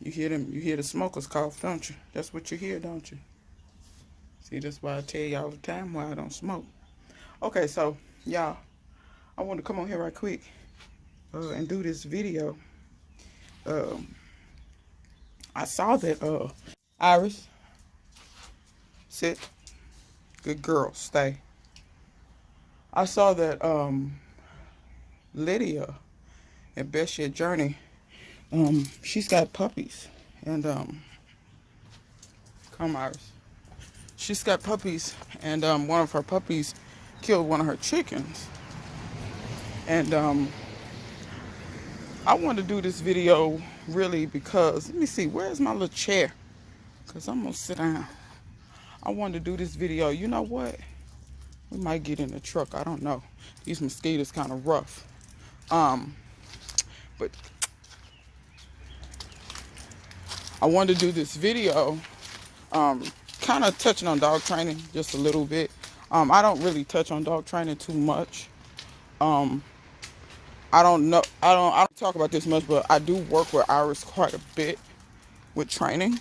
You hear them, you hear the smokers cough, don't you? That's what you hear, don't you? See, that's why I tell you all the time why I don't smoke. Okay, so y'all, I want to come on here right quick and do this video. Um, I saw that Iris, sit, good girl, stay. I saw that Lydia at Best Year Journey, she's got puppies, and come Iris, she's got puppies, and one of her puppies killed one of her chickens, and I want to do this video really because, let me see, where's my little chair? Because I'm going to sit down. I wanted to do this video. You know what? We might get in the truck. I don't know. These mosquitoes kind of rough. But I wanted to do this video kind of touching on dog training just a little bit. I don't really touch on dog training too much. I don't talk about this much, but I do work with Iris quite a bit with training.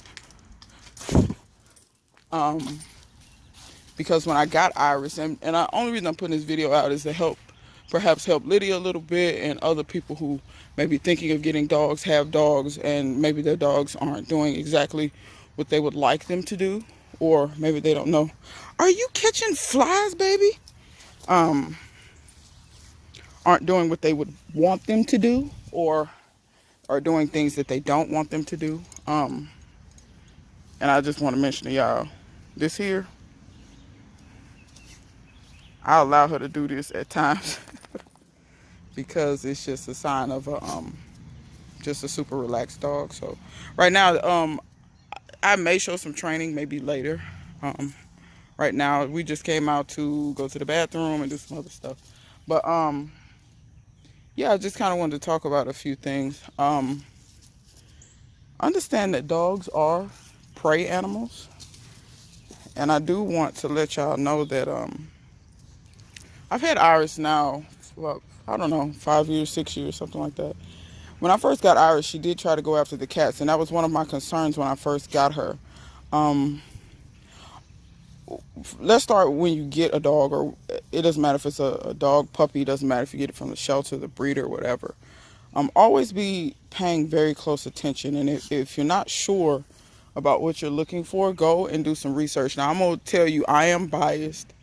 Because when I got Iris, and the only reason I'm putting this video out is to perhaps help Lydia a little bit, and other people who may be thinking of getting dogs, have dogs, and maybe their dogs aren't doing exactly what they would like them to do, or maybe they don't know. Are you catching flies, baby? Aren't doing what they would want them to do, or are doing things that they don't want them to do. And I just want to mention to y'all, this here, I allow her to do this at times because it's just a sign of just a super relaxed dog. So right now, I may show some training maybe later. Right now, we just came out to go to the bathroom and do some other stuff. But yeah, I just kind of wanted to talk about a few things. Understand that dogs are prey animals, and I do want to let y'all know that I've had Iris now, well, I don't know, 5 years, 6 years, something like that. When I first got Iris, she did try to go after the cats, and that was one of my concerns when I first got her. Let's start when you get a dog, or it doesn't matter if it's a dog, puppy, it doesn't matter if you get it from the shelter, the breeder, whatever. Always be paying very close attention, and if you're not sure about what you're looking for, go and do some research. Now, I'm going to tell you, I am biased.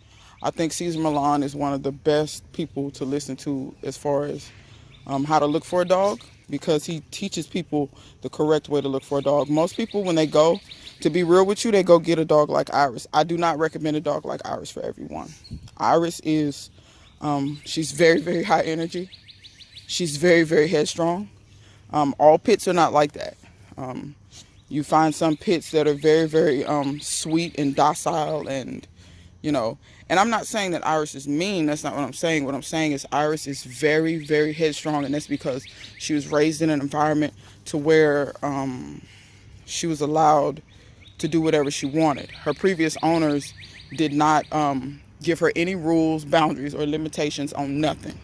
I think Cesar Millan is one of the best people to listen to as far as how to look for a dog, because he teaches people the correct way to look for a dog. Most people, when they go, to be real with you, they go get a dog like Iris. I do not recommend a dog like Iris for everyone. Iris is, she's very, very high energy. She's very, very headstrong. All pits are not like that. You find some pits that are very, very sweet and docile, and and I'm not saying that Iris is mean. That's not what I'm saying. What I'm saying is Iris is very, very headstrong, and that's because she was raised in an environment to where she was allowed to do whatever she wanted. Her previous owners did not give her any rules, boundaries, or limitations on nothing.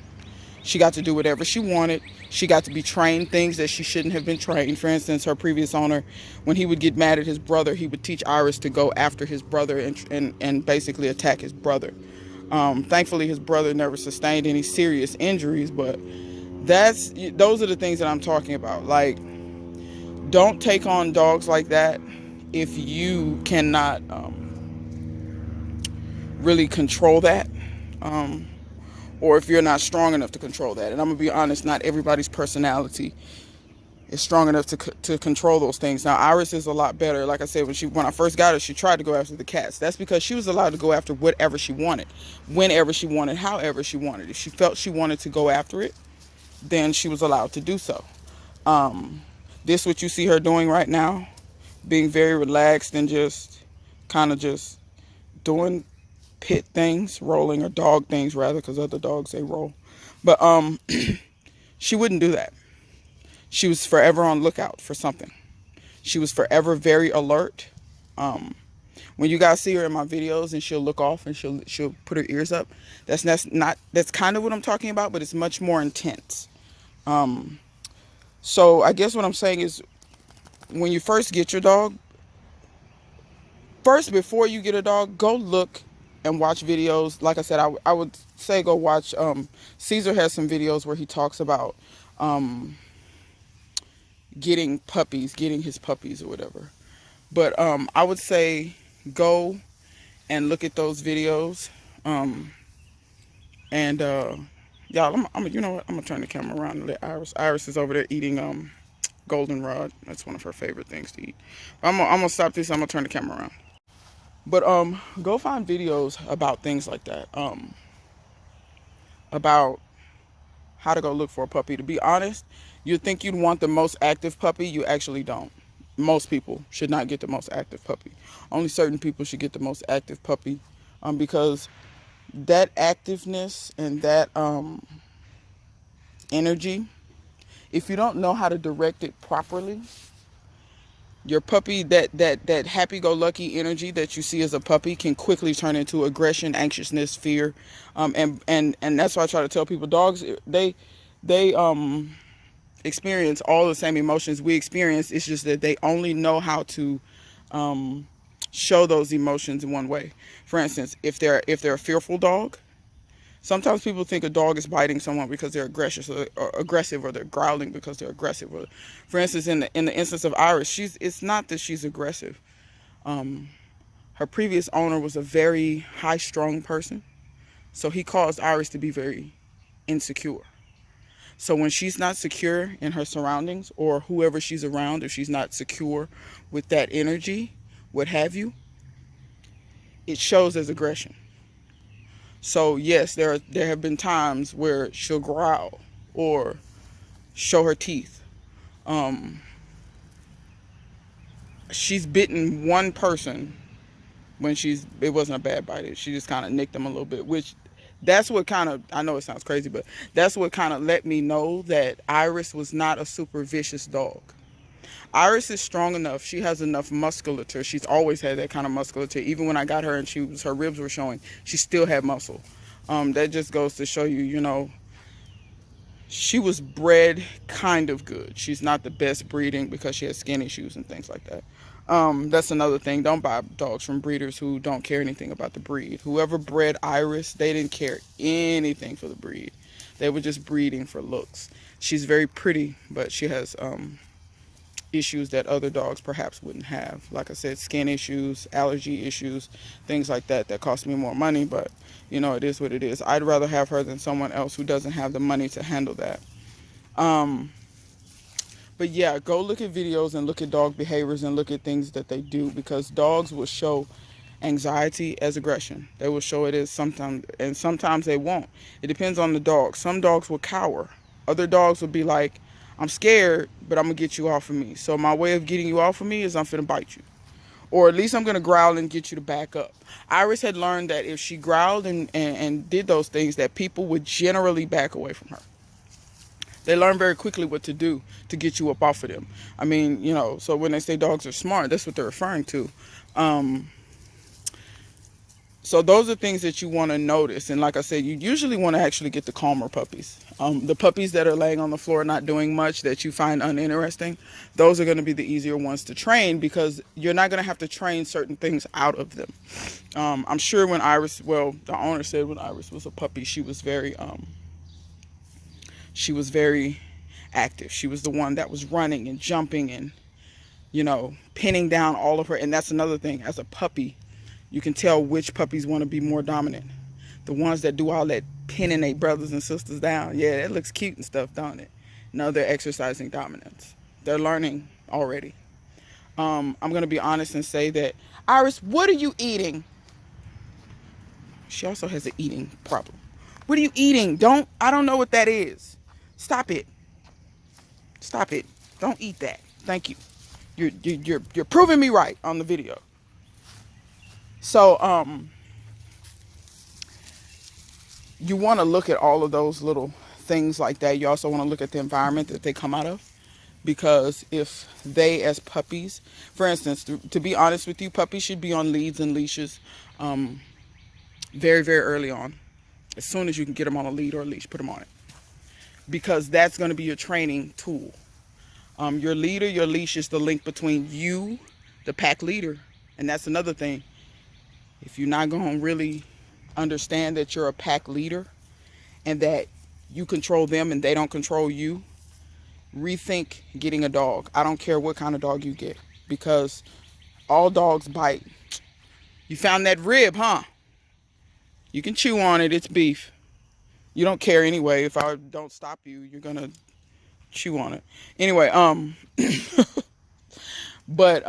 She got to do whatever she wanted. She got to be trained things that she shouldn't have been trained. For instance, her previous owner, when he would get mad at his brother, he would teach Iris to go after his brother and basically attack his brother. Thankfully, his brother never sustained any serious injuries, but those are the things that I'm talking about. Like, don't take on dogs like that if you cannot really control that. Or if you're not strong enough to control that. And I'm going to be honest, not everybody's personality is strong enough to control those things. Now, Iris is a lot better. Like I said, when I first got her, she tried to go after the cats. That's because she was allowed to go after whatever she wanted, whenever she wanted, however she wanted. If she felt she wanted to go after it, then she was allowed to do so. This what you see her doing right now, being very relaxed and just kind of just doing pit things, rolling, or dog things rather, because other dogs, they roll. But she wouldn't do that. She was forever on lookout for something. She was forever very alert. When you guys see her in my videos and she'll look off and she'll put her ears up, that's kind of what I'm talking about, but it's much more intense. So I guess what I'm saying is, when you first get your dog, first, before you get a dog, go look and watch videos. Like I said, I would say go watch, Caesar has some videos where he talks about um, getting his puppies or whatever. But I would say go and look at those videos. Um, and y'all, you know what? I'm gonna turn the camera around and let Iris. Iris is over there eating goldenrod. That's one of her favorite things to eat. I'm gonna stop this. I'm gonna turn the camera around. But go find videos about things like that. About how to go look for a puppy. To be honest, you think you'd want the most active puppy, you actually don't. Most people should not get the most active puppy. Only certain people should get the most active puppy, because that activeness and that energy, if you don't know how to direct it properly, your puppy, that happy-go-lucky energy that you see as a puppy can quickly turn into aggression, anxiousness, fear, and that's why I try to tell people, dogs, they experience all the same emotions we experience. It's just that they only know how to show those emotions in one way. For instance, if they're a fearful dog, sometimes people think a dog is biting someone because they're aggressive, or they're growling because they're aggressive. Or, for instance, in the instance of Iris, it's not that she's aggressive. Her previous owner was a very high-strung person, so he caused Iris to be very insecure. So when she's not secure in her surroundings, or whoever she's around, if she's not secure with that energy, what have you, it shows as aggression. So yes, there have been times where she'll growl or show her teeth. Um, she's bitten one person when it wasn't a bad bite. She just kind of nicked them a little bit, which that's what kind of, I know it sounds crazy, but that's what kind of let me know that Iris was not a super vicious dog. Iris is strong enough. She has enough musculature. She's always had that kind of musculature. Even when I got her and her ribs were showing, she still had muscle. That just goes to show you, she was bred kind of good. She's not the best breeding because she has skin issues and things like that. That's another thing. Don't buy dogs from breeders who don't care anything about the breed. Whoever bred Iris, they didn't care anything for the breed. They were just breeding for looks. She's very pretty, but she has issues that other dogs perhaps wouldn't have. Like I said, skin issues, allergy issues, things like that cost me more money, but it is what it is. I'd rather have her than someone else who doesn't have the money to handle that. But yeah, go look at videos and look at dog behaviors and look at things that they do, because dogs will show anxiety as aggression. They will show it as sometimes, and sometimes they won't. It depends on the dog. Some dogs will cower. Other dogs will be like, I'm scared, but I'm going to get you off of me. So my way of getting you off of me is I'm finna bite you. Or at least I'm going to growl and get you to back up. Iris had learned that if she growled and did those things, that people would generally back away from her. They learn very quickly what to do to get you up off of them. I mean, so when they say dogs are smart, that's what they're referring to. So those are things that you want to notice. And like I said, you usually want to actually get the calmer puppies. The puppies that are laying on the floor not doing much, that you find uninteresting, those are going to be the easier ones to train, because you're not going to have to train certain things out of them. I'm sure when Iris, the owner said when Iris was a puppy, she was very active. She was the one that was running and jumping and, pinning down all of her. And that's another thing. As a puppy, you can tell which puppies want to be more dominant. The ones that do all that pinning their brothers and sisters down. Yeah, that looks cute and stuff, don't it? No, they're exercising dominance. They're learning already. I'm going to be honest and say that, Iris, what are you eating? She also has an eating problem. What are you eating? I don't know what that is. Stop it. Stop it. Don't eat that. Thank you. You're proving me right on the video. So, you want to look at all of those little things like that. You also want to look at the environment that they come out of, because if they, as puppies, for instance, to be honest with you, puppies should be on leads and leashes very, very early on. As soon as you can get them on a lead or a leash, put them on it, because that's going to be your training tool. Your leader, your leash is the link between you, the pack leader. And that's another thing. If you're not going to really understand that you're a pack leader and that you control them and they don't control you, rethink getting a dog. I don't care what kind of dog you get, because all dogs bite. You found that rib, huh? You can chew on it. It's beef. You don't care anyway. If I don't stop you, you're going to chew on it. Anyway, but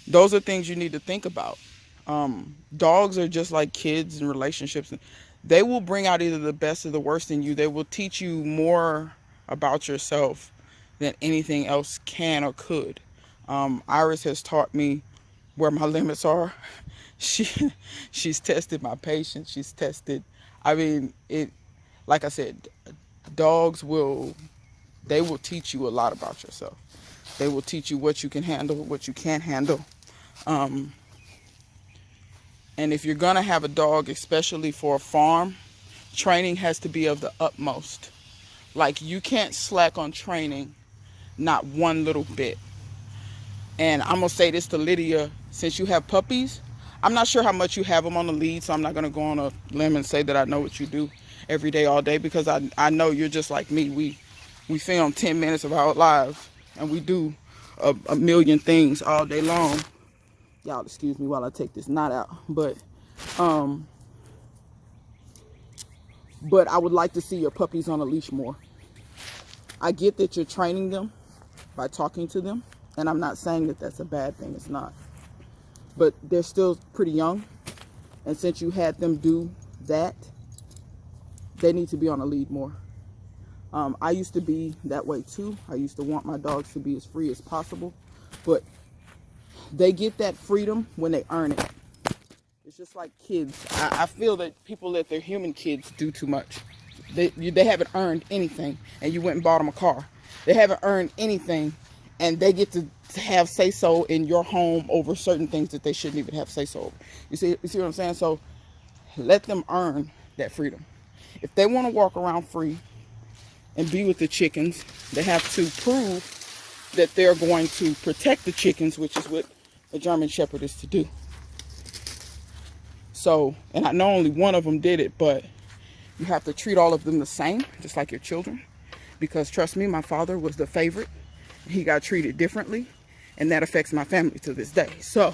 those are things you need to think about. Dogs are just like kids in relationships. They will bring out either the best or the worst in you. They will teach you more about yourself than anything else can or could. Iris has taught me where my limits are. She's tested my patience. She's tested. I mean, like I said, dogs will teach you a lot about yourself. They will teach you what you can handle, what you can't handle. And if you're going to have a dog, especially for a farm, training has to be of the utmost. Like, you can't slack on training, not one little bit. And I'm going to say this to Lydia, since you have puppies, I'm not sure how much you have them on the lead, so I'm not going to go on a limb and say that I know what you do every day, all day, because I know you're just like me. We film 10 minutes of our lives, and we do a million things all day long. Y'all excuse me while I take this knot out. But I would like to see your puppies on a leash more. I get that you're training them by talking to them, and I'm not saying that that's a bad thing. It's not. But they're still pretty young, and since you had them do that, they need to be on a lead more. I used to be that way too. I used to want my dogs to be as free as possible, but they get that freedom when they earn it. It's just like kids. I feel that people let their human kids do too much. They haven't earned anything, and you went and bought them a car. They haven't earned anything, and they get to have say-so in your home over certain things that they shouldn't even have say-so over. You see what I'm saying? So let them earn that freedom. If they want to walk around free and be with the chickens, they have to prove that they're going to protect the chickens, which is what a German Shepherd is to do. So, and I know only one of them did it, but you have to treat all of them the same, just like your children. Because trust me, my father was the favorite. He got treated differently, and that affects my family to this day. So,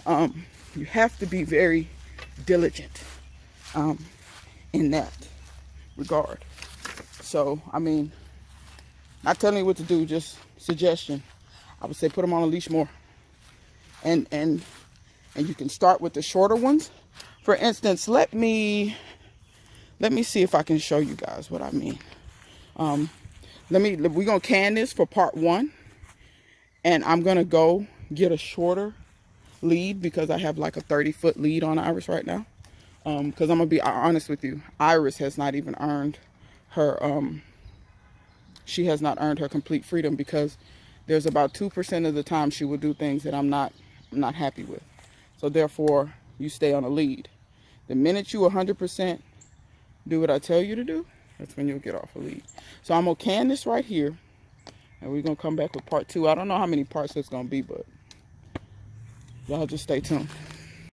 you have to be very diligent in that regard. So, I mean, not telling you what to do, just suggestion. I would say put them on a leash more. And you can start with the shorter ones. For instance, let me see if I can show you guys what I mean. We're gonna can this for part 1, and I'm gonna go get a shorter lead because I have like a 30-foot lead on Iris right now. Because I'm gonna be honest with you, Iris has not even earned her she has not earned her complete freedom, because there's about 2% of the time she will do things that I'm not happy with. So therefore, you stay on a lead. The minute you 100% do what I tell you to do, that's when you'll get off a lead. So I'm gonna can this right here, and we're gonna come back with part 2. I don't know how many parts it's gonna be, but y'all just stay tuned.